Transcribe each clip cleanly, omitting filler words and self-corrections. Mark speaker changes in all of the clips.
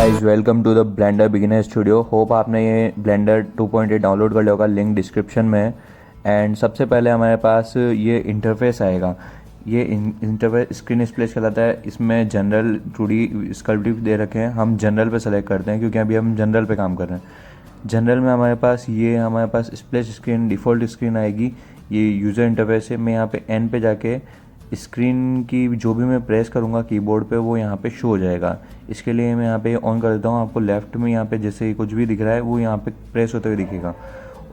Speaker 1: Guys welcome to the Blender beginner studio. Hope आपने ये blender 2.8 download कर लिया होगा, लिंक डिस्क्रिप्शन में है। एंड सबसे पहले हमारे पास ये इंटरफेस आएगा। ये इंटरफेस स्क्रीन स्प्लेश कहलाता है। इसमें जनरल 2D स्कल्पटिव दे रखे हैं। हम जनरल पे सेलेक्ट करते हैं क्योंकि अभी हम जनरल पे काम कर रहे हैं। जनरल में हमारे पास स्प्लेश स्क्रीन डिफ़ॉल्ट स्क्रीन आएगी। ये यूज़र इंटरफेस है। मैं यहाँ पे एन पे जाके स्क्रीन की जो भी मैं प्रेस करूँगा कीबोर्ड पे वो यहाँ पे शो हो जाएगा। इसके लिए मैं यहाँ पे ऑन कर देता हूँ। आपको लेफ़्ट में यहाँ पे जैसे कुछ भी दिख रहा है वो यहाँ पे प्रेस होते हुए दिखेगा।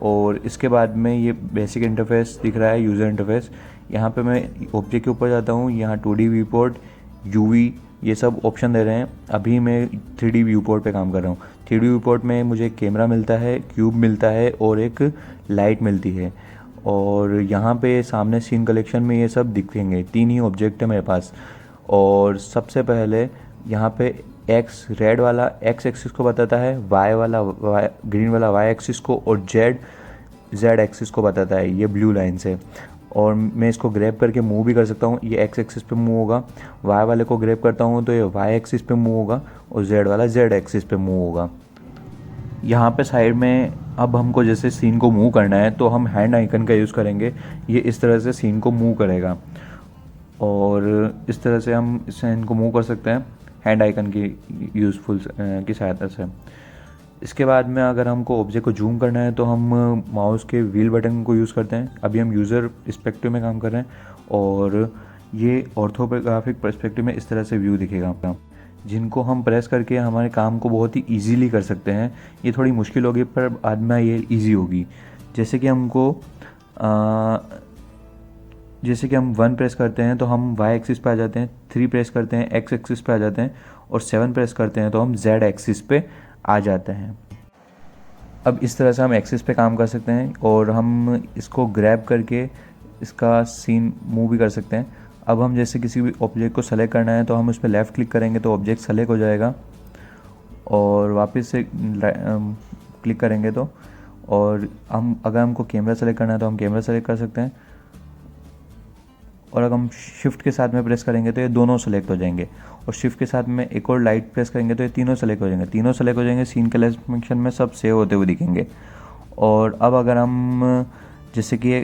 Speaker 1: और इसके बाद में ये बेसिक इंटरफेस दिख रहा है, यूज़र इंटरफेस। यहाँ पे मैं ऑब्जेक्ट के ऊपर जाता हूँ। यहाँ 2D व्यू पोर्ट, UV ये सब ऑप्शन दे रहे हैं। अभी मैं 3D व्यू पोर्ट पे काम कर रहा हूँ। 3D व्यू पोर्ट में मुझे कैमरा मिलता है, क्यूब मिलता है और एक लाइट मिलती है। और यहाँ पे सामने सीन कलेक्शन में ये सब दिखेंगे। 3 ही ऑब्जेक्ट है मेरे पास। और सबसे पहले यहाँ पे एक्स रेड वाला एक्स एक्सिस को बताता है, ग्रीन वाला वाई एक्सिस को, और जेड एक्सिस को बताता है ये ब्लू लाइन से। और मैं इसको ग्रैब करके मूव भी कर सकता हूँ। ये एक्स एक्सिस पे मूव होगा। वाई वाले को ग्रैब करता हूँ तो ये वाई एक्सिस पे मूव होगा और जेड वाला जेड एक्सिस पे मूव होगा। यहाँ पे साइड में अब हमको जैसे सीन को मूव करना है तो हम हैंड आइकन का यूज़ करेंगे। ये इस तरह से सीन को मूव करेगा और इस तरह से हम सीन को मूव कर सकते हैं हैंड आइकन की यूज़फुल की सहायता से। इसके बाद में अगर हमको ऑब्जेक्ट को जूम करना है तो हम माउस के व्हील बटन को यूज़ करते हैं। अभी हम यूज़र पर्सपेक्टिव में काम कर रहे हैं और ये ऑर्थोग्राफिक पर्सपेक्टिव में इस तरह से व्यू दिखेगा आपका, जिनको हम प्रेस करके हमारे काम को बहुत ही इजीली कर सकते हैं। ये थोड़ी मुश्किल होगी पर बाद में ये इजी होगी। जैसे कि हम 1 प्रेस करते हैं तो हम वाई एक्सिस पे आ जाते हैं, 3 प्रेस करते हैं एक्स एक्सिस पे आ जाते हैं और 7 प्रेस करते हैं तो हम जेड एक्सिस पे आ जाते हैं। अब इस तरह से हम एक्सिस पे काम कर सकते हैं और हम इसको ग्रैब करके इसका सीन मूव भी कर सकते हैं। अब हम जैसे किसी भी ऑब्जेक्ट को सेलेक्ट करना है तो हम उस पर लेफ़्ट क्लिक करेंगे तो ऑब्जेक्ट सेलेक्ट हो जाएगा और वापस से क्लिक करेंगे तो, और अगर हमको कैमरा सेलेक्ट करना है तो हम कैमरा सेलेक्ट कर सकते हैं। और अगर हम शिफ्ट के साथ में प्रेस करेंगे तो ये दोनों सेलेक्ट हो जाएंगे और शिफ्ट के साथ में एक और लाइट प्रेस करेंगे तो ये तीनों सेलेक्ट हो जाएंगे। सीन कलेक्शन में सब सेव होते हुए दिखेंगे। और अब अगर हम जैसे कि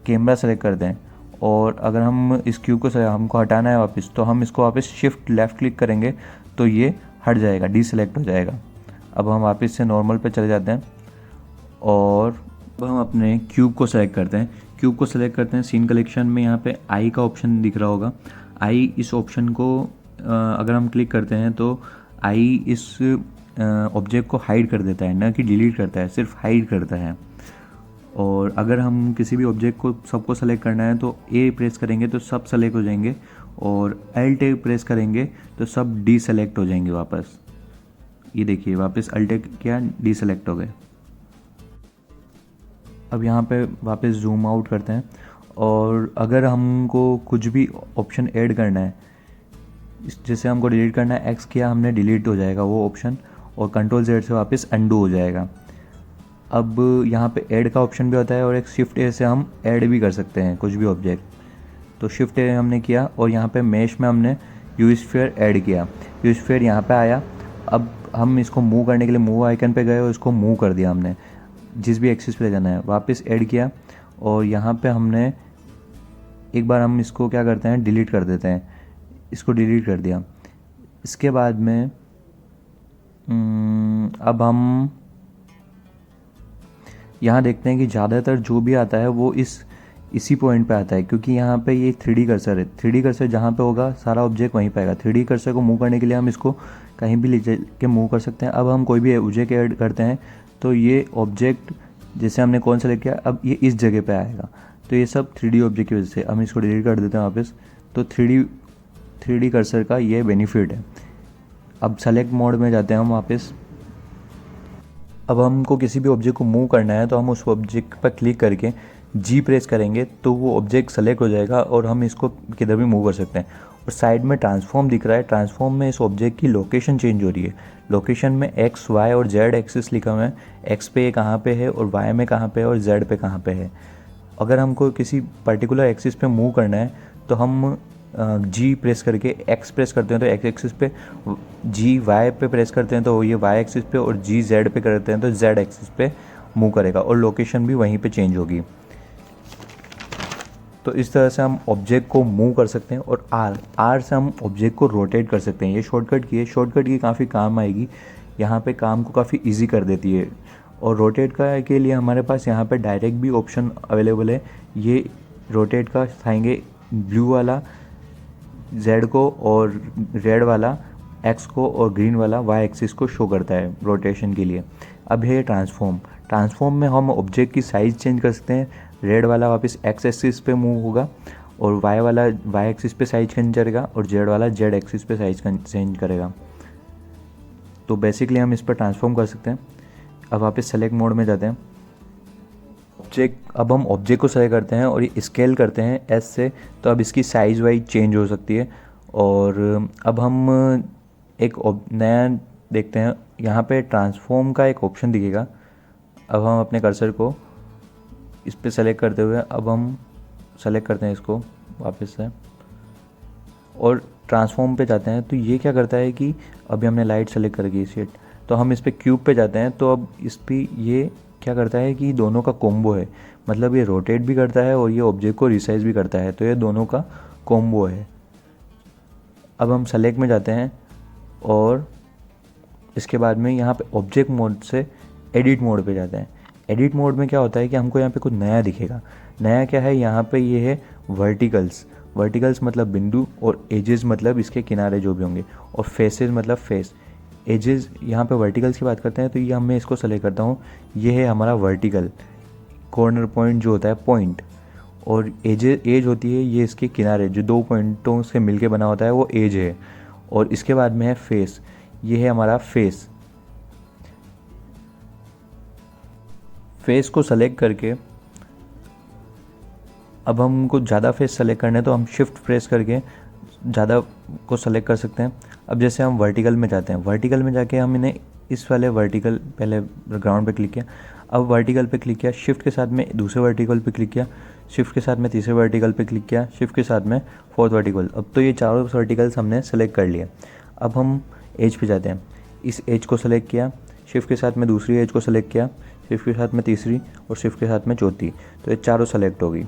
Speaker 1: कैमरा सेलेक्ट करते हैं और अगर हम इस क्यूब को हमको हटाना है वापस तो हम इसको वापस शिफ्ट लेफ़्ट क्लिक करेंगे तो ये हट जाएगा, डीसेलेक्ट हो जाएगा। अब हम वापस से नॉर्मल पे चले जाते हैं और अब हम अपने क्यूब को सेलेक्ट करते हैं। सीन कलेक्शन में यहाँ पे आई का ऑप्शन दिख रहा होगा। आई इस ऑप्शन को अगर हम क्लिक करते हैं तो आई इस ऑब्जेक्ट को हाइड कर देता है, ना कि डिलीट करता है, सिर्फ हाइड करता है। और अगर हम किसी भी ऑब्जेक्ट को सबको सेलेक्ट करना है तो ए प्रेस करेंगे तो सब सेलेक्ट हो जाएंगे और अल्ट प्रेस करेंगे तो सब डीसेलेक्ट हो जाएंगे वापस। ये देखिए वापस अल्ट किया, डीसेलेक्ट हो गए। अब यहाँ पे वापस जूम आउट करते हैं और अगर हमको कुछ भी ऑप्शन ऐड करना है, जैसे हमको डिलीट करना है, एक्स किया हमने, डिलीट हो जाएगा वो ऑप्शन और कंट्रोल Z से वापस अंडू हो जाएगा। अब यहाँ पे ऐड का ऑप्शन भी होता है और एक शिफ्ट ए से हम ऐड भी कर सकते हैं कुछ भी ऑब्जेक्ट। तो शिफ्ट ए हमने किया और यहाँ पे मैश में हमने यू स्फीयर ऐड किया। यू स्फीयर यहाँ पे आया। अब हम इसको मूव करने के लिए मूव आइकन पे गए और इसको मूव कर दिया हमने, जिस भी एक्सिस पे ले जाना है। वापस ऐड किया और यहाँ पे हमने एक बार हम इसको क्या करते हैं, डिलीट कर देते हैं। इसको डिलीट कर दिया। इसके बाद में अब हम यहाँ देखते हैं कि ज़्यादातर जो भी आता है वो इसी पॉइंट पे आता है, क्योंकि यहाँ पे ये 3D कर्सर है। 3D कर्सर जहाँ पे होगा सारा ऑब्जेक्ट वहीं पे आएगा। 3D कर्सर को मूव करने के लिए हम इसको कहीं भी ले के मूव कर सकते हैं। अब हम कोई भी ऑब्जेक्ट ऐड करते हैं तो ये ऑब्जेक्ट जैसे हमने कौन सेलेक्ट किया, अब ये इस जगह पे आएगा। तो ये सब 3D ऑब्जेक्ट की वजह से। हम इसको डिलीट कर देते हैं वापस। तो 3D कर्सर का ये बेनिफिट है। अब सेलेक्ट मोड में जाते हैं हम वापस। अब हमको किसी भी ऑब्जेक्ट को मूव करना है तो हम उस ऑब्जेक्ट पर क्लिक करके जी प्रेस करेंगे तो वो ऑब्जेक्ट सेलेक्ट हो जाएगा और हम इसको किधर भी मूव कर सकते हैं। और साइड में ट्रांसफॉर्म दिख रहा है। ट्रांसफॉर्म में इस ऑब्जेक्ट की लोकेशन चेंज हो रही है। लोकेशन में एक्स, वाई और जेड एक्सिस लिखा हुआ है। एक्स पे ये कहाँ पे है और वाई में कहाँ पे है और जेड पे कहाँ पे है। अगर हमको किसी पर्टिकुलर एक्सिस पे मूव करना है तो हम जी प्रेस करके एक्स प्रेस करते हैं तो एक्स एक्सिस पे, जी वाई पे प्रेस करते हैं तो ये वाई एक्सिस पे, और जी जेड पे करते हैं तो जेड एक्सिस पे मूव करेगा और लोकेशन भी वहीं पे चेंज होगी। तो इस तरह से हम ऑब्जेक्ट को मूव कर सकते हैं। और आर से हम ऑब्जेक्ट को रोटेट कर सकते हैं। ये शॉर्टकट की है, शॉर्टकट की काफ़ी काम आएगी, यहाँ पे काम को काफ़ी इजी कर देती है। और रोटेट का के लिए हमारे पास यहाँ पे डायरेक्ट भी ऑप्शन अवेलेबल है। ये रोटेट का दिखाएंगे, ब्लू वाला जेड को और रेड वाला एक्स को और ग्रीन वाला वाई एक्सिस को शो करता है रोटेशन के लिए। अब है ट्रांसफॉर्म। ट्रांसफॉर्म में हम ऑब्जेक्ट की साइज़ चेंज कर सकते हैं। रेड वाला वापस एक्स एक्सिस पे मूव होगा और वाई वाला वाई एक्सिस पे साइज चेंज करेगा और जेड वाला जेड एक्सिस पे साइज चेंज करेगा। तो बेसिकली हम इस पर ट्रांसफॉर्म कर सकते हैं। अब वापस सेलेक्ट मोड में जाते हैं। अब हम ऑब्जेक्ट को सेलेक्ट करते हैं और ये स्केल करते हैं एस से, तो अब इसकी साइज़ वाइज चेंज हो सकती है। और अब हम एक नया देखते हैं, यहाँ पे ट्रांसफॉर्म का एक ऑप्शन दिखेगा। अब हम अपने कर्सर को इस पे सेलेक्ट करते हुए अब हम सेलेक्ट करते हैं इसको वापस से और ट्रांसफॉर्म पे जाते हैं। तो ये क्या करता है कि अभी हमने लाइट सेलेक्ट कर दी सीट, तो हम इस पे क्यूब पे जाते हैं। तो अब इस पे ये क्या करता है कि दोनों का कॉम्बो है, मतलब ये रोटेट भी करता है और ये ऑब्जेक्ट को रिसाइज भी करता है, तो ये दोनों का कॉम्बो है। अब हम सेलेक्ट में जाते हैं और इसके बाद में यहाँ पे ऑब्जेक्ट मोड से एडिट मोड पे जाते हैं। एडिट मोड में क्या होता है कि हमको यहाँ पे कुछ नया दिखेगा। नया क्या है, यहाँ पे ये है वर्टिकल्स। वर्टिकल्स मतलब बिंदु और एजेस मतलब इसके किनारे जो भी होंगे, और फेसेस मतलब फेस। एजेस यहाँ पे वर्टिकल्स की बात करते हैं तो ये मैं इसको सेलेक्ट करता हूँ, ये है हमारा वर्टिकल कॉर्नर पॉइंट जो होता है पॉइंट, और एज होती है ये इसके किनारे जो दो पॉइंटों से मिलके बना होता है वो एज है। और इसके बाद में है फेस, ये है हमारा फेस। फेस को सेलेक्ट करके अब हमको ज़्यादा फेस सेलेक्ट करना है तो हम शिफ्ट प्रेस करके ज़्यादा को सेलेक्ट कर सकते हैं। अब जैसे हम वर्टिकल में जाते हैं, वर्टिकल में जाके हम इन्हें इस वाले वर्टिकल पहले ग्राउंड पे क्लिक किया, अब वर्टिकल पे क्लिक किया, शिफ्ट के साथ में दूसरे वर्टिकल पे क्लिक किया, शिफ्ट के साथ में तीसरे वर्टिकल पे क्लिक किया, शिफ्ट के साथ में फोर्थ वर्टिकल। अब तो ये चारों वर्टिकल्स हमने सेलेक्ट कर लिया। अब हम एज पे जाते हैं, इस एज को सेलेक्ट किया, शिफ्ट के साथ में दूसरी एज को सेलेक्ट किया, शिफ्ट के साथ में तीसरी और शिफ्ट के साथ में चौथी, तो ये चारों सेलेक्ट होगी।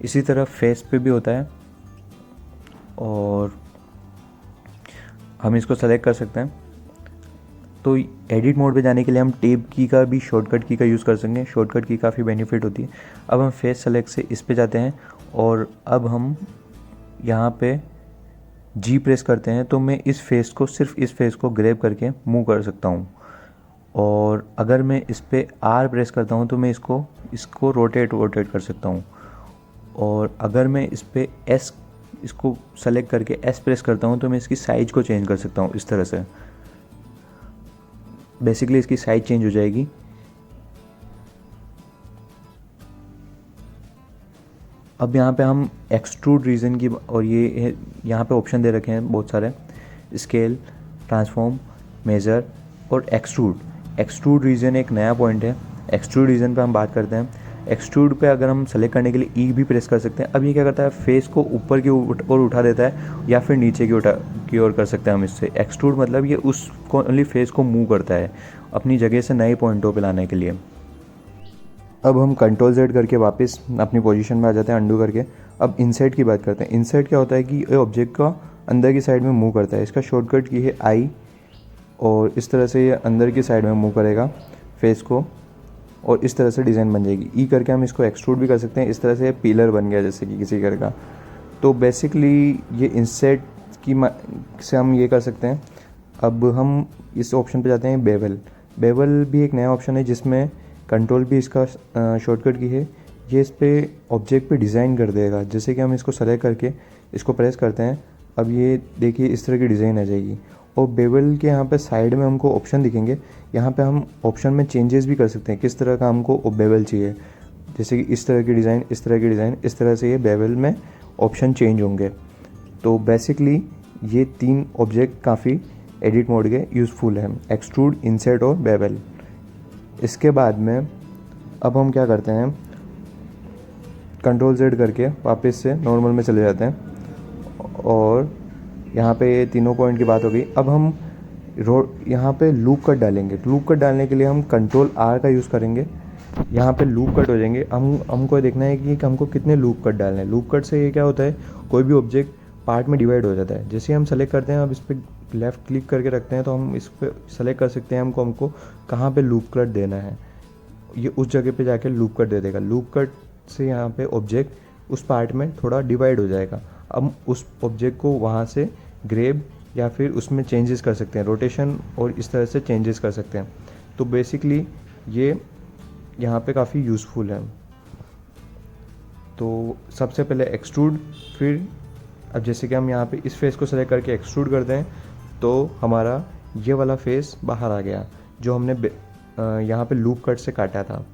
Speaker 1: इसी तरह फेस पे भी होता है और हम इसको सेलेक्ट कर सकते हैं। तो एडिट मोड पे जाने के लिए हम टेब की का भी शॉर्टकट की का यूज़ कर सकेंगे। शॉर्टकट की काफ़ी बेनिफिट होती है। अब हम फेस सेलेक्ट से इस पे जाते हैं और अब हम यहाँ पे जी प्रेस करते हैं तो मैं इस फेस को सिर्फ इस फेस को ग्रैब करके मूव कर सकता हूँ। और अगर मैं इस पे आर प्रेस करता हूँ तो मैं इसको रोटेट कर सकता हूँ। और अगर मैं इस पे एस इसको सेलेक्ट करके एस प्रेस करता हूँ तो मैं इसकी साइज को चेंज कर सकता हूँ। इस तरह से बेसिकली इसकी साइज चेंज हो जाएगी। अब यहाँ पे हम एक्सट्रूड रीजन की और ये यहाँ पे ऑप्शन दे रखे हैं बहुत सारे, स्केल, ट्रांसफॉर्म, मेज़र और एक्सट्रूड। एक्सट्रूड रीजन एक नया पॉइंट है। एक्सट्रूड रीजन पे हम बात करते हैं। एक्सट्रूड पे अगर हम सेलेक्ट करने के लिए ई भी प्रेस कर सकते हैं। अब ये क्या करता है, फेस को ऊपर की ओर उठा देता है या फिर नीचे की ओर कर सकते हैं हम इससे। एक्सट्रूड मतलब ये उस ओनली फेस को मूव करता है अपनी जगह से नए पॉइंटों पे लाने के लिए। अब हम कंट्रोल जेड करके वापस अपनी पोजीशन में आ जाते हैं अंडू करके। अब इंसर्ट की बात करते हैं। इंसर्ट क्या होता है कि ये ऑब्जेक्ट का अंदर की साइड में मूव करता है। इसका शॉर्टकट की है आई, और इस तरह से ये अंदर की साइड में मूव करेगा फेस को और इस तरह से डिज़ाइन बन जाएगी। ई करके हम इसको एक्सट्रूड भी कर सकते हैं। इस तरह से पिलर बन गया जैसे कि किसी घर का। तो बेसिकली ये इंसर्ट की से हम ये कर सकते हैं। अब हम इस ऑप्शन पे जाते हैं बेवल। बेवल भी एक नया ऑप्शन है जिसमें कंट्रोल भी इसका शॉर्टकट की है। ये इस पर ऑब्जेक्ट पे डिज़ाइन कर देगा। जैसे कि हम इसको सेलेक्ट करके इसको प्रेस करते हैं, अब ये देखिए इस तरह की डिज़ाइन आ जाएगी। और बेवल के यहाँ पे साइड में हमको ऑप्शन दिखेंगे। यहाँ पे हम ऑप्शन में चेंजेस भी कर सकते हैं किस तरह का हमको बेवल चाहिए। जैसे कि इस तरह की डिज़ाइन, इस तरह की डिज़ाइन, इस तरह से ये बेवल में ऑप्शन चेंज होंगे। तो बेसिकली ये 3 ऑब्जेक्ट काफ़ी एडिट मोड के यूज़फुल हैं, एक्सट्रूड, इंसर्ट और बेवल। इसके बाद में अब हम क्या करते हैं, कंट्रोल जेड करके वापस से नॉर्मल में चले जाते हैं और यहाँ पे ये तीनों पॉइंट की बात हो गई। अब हम यहाँ पे लूप कट डालेंगे। लूप कट डालने के लिए हम कंट्रोल आर का यूज़ करेंगे। यहाँ पे लूप कट हो जाएंगे। हमको देखना है कि हमको कितने लूप कट डालने हैं। लूप कट से ये क्या होता है, कोई भी ऑब्जेक्ट पार्ट में डिवाइड हो जाता है। जैसे हम सेलेक्ट करते हैं, अब इस पर लेफ़्ट क्लिक करके रखते हैं तो हम इस पर सेलेक्ट कर सकते हैं हमको कहाँ पे लूप कट देना है। ये उस जगह पे जाके लूप कट दे देगा। लूप कट से यहाँ पे ऑब्जेक्ट उस पार्ट में थोड़ा डिवाइड हो जाएगा। अब उस ऑब्जेक्ट को वहाँ से ग्रेब या फिर उसमें चेंजेस कर सकते हैं, रोटेशन और इस तरह से चेंजेस कर सकते हैं। तो बेसिकली ये यहाँ पे काफ़ी यूज़फुल है। तो सबसे पहले एक्सट्रूड, फिर अब जैसे कि हम यहाँ पे इस फेस को सेलेक्ट करके एक्सट्रूड करते हैं तो हमारा ये वाला फेस बाहर आ गया जो हमने यहाँ पे लूप कट से काटा था।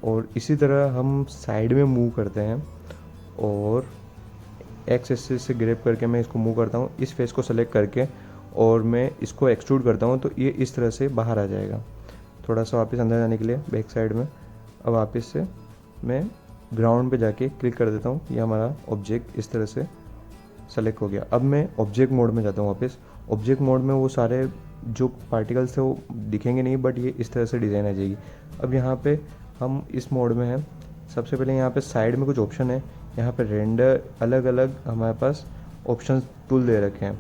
Speaker 1: और इसी तरह हम साइड में मूव करते हैं और एक्स एक्सिस से ग्रैब करके मैं इसको मूव करता हूँ, इस फेस को सेलेक्ट करके, और मैं इसको एक्सट्रूड करता हूँ तो ये इस तरह से बाहर आ जाएगा। थोड़ा सा वापस अंदर जाने के लिए बैक साइड में अब वापस से मैं ग्राउंड पे जाके क्लिक कर देता हूँ। ये हमारा ऑब्जेक्ट इस तरह से सेलेक्ट हो गया। अब मैं ऑब्जेक्ट मोड में जाता हूँ वापस। ऑब्जेक्ट मोड में वो सारे जो पार्टिकल्स थे वो दिखेंगे नहीं, बट ये इस तरह से डिज़ाइन आ जाएगी। अब यहाँ पे हम इस मोड में हैं। सबसे पहले यहाँ पे साइड में कुछ ऑप्शन है। यहाँ पे रेंडर अलग अलग हमारे पास ऑप्शन टूल दे रखे हैं।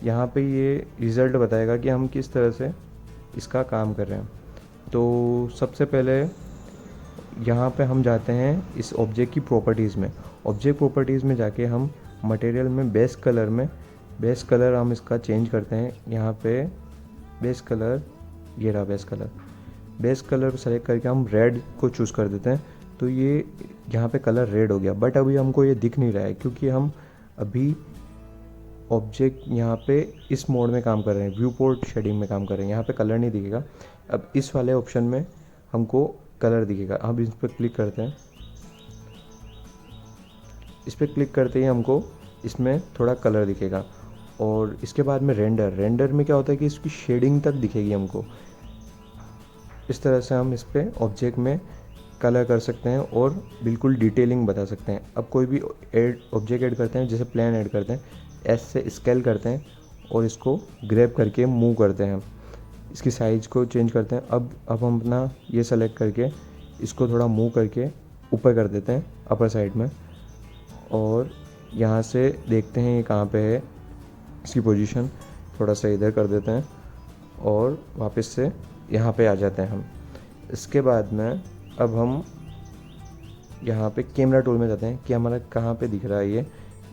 Speaker 1: यहाँ पे ये रिज़ल्ट बताएगा कि हम किस तरह से इसका काम कर रहे हैं। तो सबसे पहले यहाँ पे हम जाते हैं इस ऑब्जेक्ट की प्रॉपर्टीज़ में। ऑब्जेक्ट प्रॉपर्टीज़ में जाके हम मटेरियल में बेस कलर हम इसका चेंज करते हैं। यहाँ पे बेस कलर, ये रहा बेस कलर को सेलेक्ट करके हम रेड को चूज़ कर देते हैं। तो ये यहाँ पे कलर रेड हो गया, बट अभी हमको ये दिख नहीं रहा है क्योंकि हम अभी ऑब्जेक्ट यहाँ पे इस मोड में काम कर रहे हैं, व्यू पोर्ट शेडिंग में काम कर रहे हैं। यहाँ पे कलर नहीं दिखेगा। अब इस वाले ऑप्शन में हमको कलर दिखेगा। हम इस पर क्लिक करते हैं। इस पर क्लिक करते ही हमको इसमें थोड़ा कलर दिखेगा। और इसके बाद में रेंडर में क्या होता है कि इसकी शेडिंग तक दिखेगी हमको। इस तरह से हम इस पर ऑब्जेक्ट में कलर कर सकते हैं और बिल्कुल डिटेलिंग बता सकते हैं। अब कोई भी ऑब्जेक्ट ऐड करते हैं, जैसे प्लेन ऐड करते हैं, एस से स्केल करते हैं और इसको ग्रैब करके मूव करते हैं, इसकी साइज़ को चेंज करते हैं। अब हम अपना ये सेलेक्ट करके इसको थोड़ा मूव करके ऊपर कर देते हैं अपर साइड में, और यहाँ से देखते हैं ये कहाँ पे है, इसकी पोजीशन थोड़ा सा इधर कर देते हैं और वापस से यहाँ पे आ जाते हैं हम। इसके बाद में अब हम यहाँ पे कैमरा टूल में जाते हैं कि हमारा कहाँ पे दिख रहा है, ये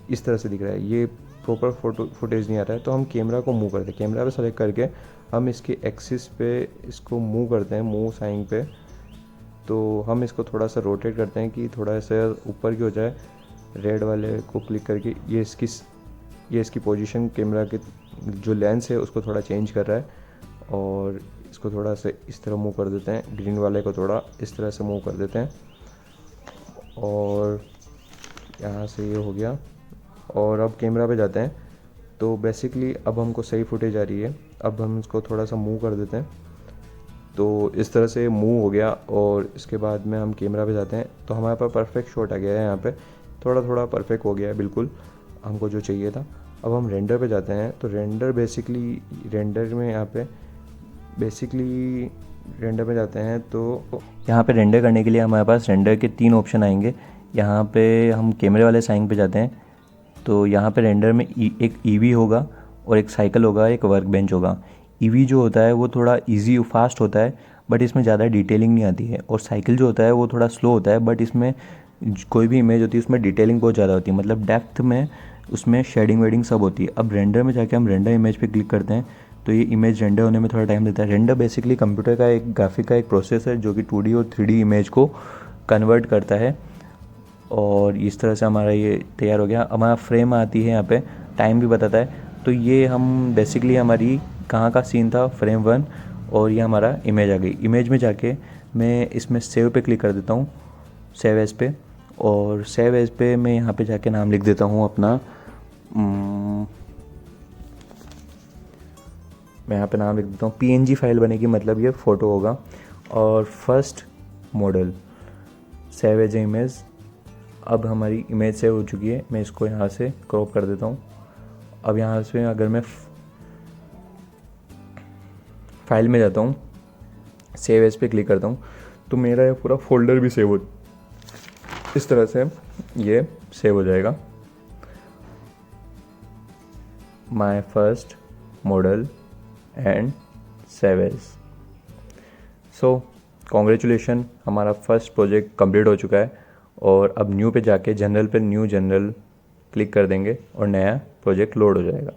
Speaker 1: इस तरह से दिख रहा है, ये प्रॉपर फुटेज नहीं आ रहा है। तो हम कैमरा को मूव करते हैं। कैमरा पे सेलेक्ट करके हम इसके एक्सिस पे इसको मूव करते हैं, मूव साइन पे। तो हम इसको थोड़ा सा रोटेट करते हैं कि थोड़ा सा ऊपर की हो जाए। रेड वाले को क्लिक करके ये इसकी पोजीशन, कैमरा के जो लेंस है उसको थोड़ा चेंज कर रहा है, और इसको थोड़ा सा इस तरह मूव कर देते हैं। ग्रीन वाले को थोड़ा इस तरह से मूव कर देते हैं, और यहाँ से ये हो गया। और अब कैमरा पे जाते हैं तो बेसिकली अब हमको सही फुटेज आ रही है। अब हम इसको थोड़ा सा मूव कर देते हैं, तो इस तरह से मूव हो गया। और इसके बाद में हम कैमरा पे जाते हैं तो हमारे पास परफेक्ट शॉट आ गया है। यहाँ पे थोड़ा परफेक्ट हो गया है, बिल्कुल हमको जो चाहिए था। अब हम रेंडर पे जाते हैं तो रेंडर में रेंडर पे जाते हैं तो यहाँ पे रेंडर करने के लिए हमारे पास रेंडर के 3 ऑप्शन आएंगे। यहाँ पे हम कैमरे वाले साइन पे जाते हैं तो यहाँ पे रेंडर में एक ईवी होगा और एक साइकिल होगा, एक वर्क बेंच होगा। ईवी जो होता है वो थोड़ा इजी फास्ट होता है, बट इसमें ज़्यादा डिटेलिंग नहीं आती है। और साइकिल जो होता है वो थोड़ा स्लो होता है, बट इसमें कोई भी इमेज होती है उसमें डिटेलिंग बहुत ज़्यादा होती है, मतलब डेप्थ में उसमें शेडिंग वेडिंग सब होती है। अब रेंडर में जाके हम रेंडर इमेज पे क्लिक करते हैं तो ये इमेज रेंडर होने में थोड़ा टाइम देता है। रेंडर बेसिकली कंप्यूटर का एक ग्राफिक का एक प्रोसेस है जो कि 2D और 3D इमेज को कन्वर्ट करता है। और इस तरह से हमारा ये तैयार हो गया। हमारा फ्रेम आती है, यहाँ पे टाइम भी बताता है। तो ये हम बेसिकली हमारी कहाँ का सीन था, फ्रेम 1, और ये हमारा इमेज आ गई। इमेज में जाके मैं इसमें सेव पे क्लिक कर देता हूँ, सेव एज पे। और सेव एज पे मैं यहाँ पे जाके नाम लिख देता हूँ अपना, मैं यहाँ पे नाम लिख देता हूँ। PNG फाइल बनेगी, मतलब ये फ़ोटो होगा। और first model save as image, अब हमारी इमेज सेव हो चुकी है। मैं इसको यहाँ से क्रॉप कर देता हूँ। अब यहाँ से अगर मैं फाइल में जाता हूँ, सेव एज पे क्लिक करता हूँ, तो मेरा ये पूरा फोल्डर भी सेव हो, इस तरह से ये सेव हो जाएगा। My first model and save as. So congratulation, हमारा फर्स्ट प्रोजेक्ट कंप्लीट हो चुका है। और अब न्यू पे जाके जनरल पे न्यू जनरल क्लिक कर देंगे और नया प्रोजेक्ट लोड हो जाएगा।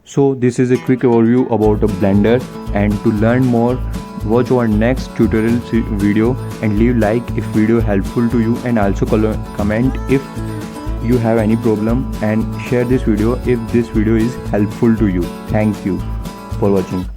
Speaker 1: So this is a quick overview about a Blender, and to learn more watch our next tutorial video and leave like if video helpful to you, and also comment if you have any problem, and share this video if this video is helpful to you. Thank you for watching.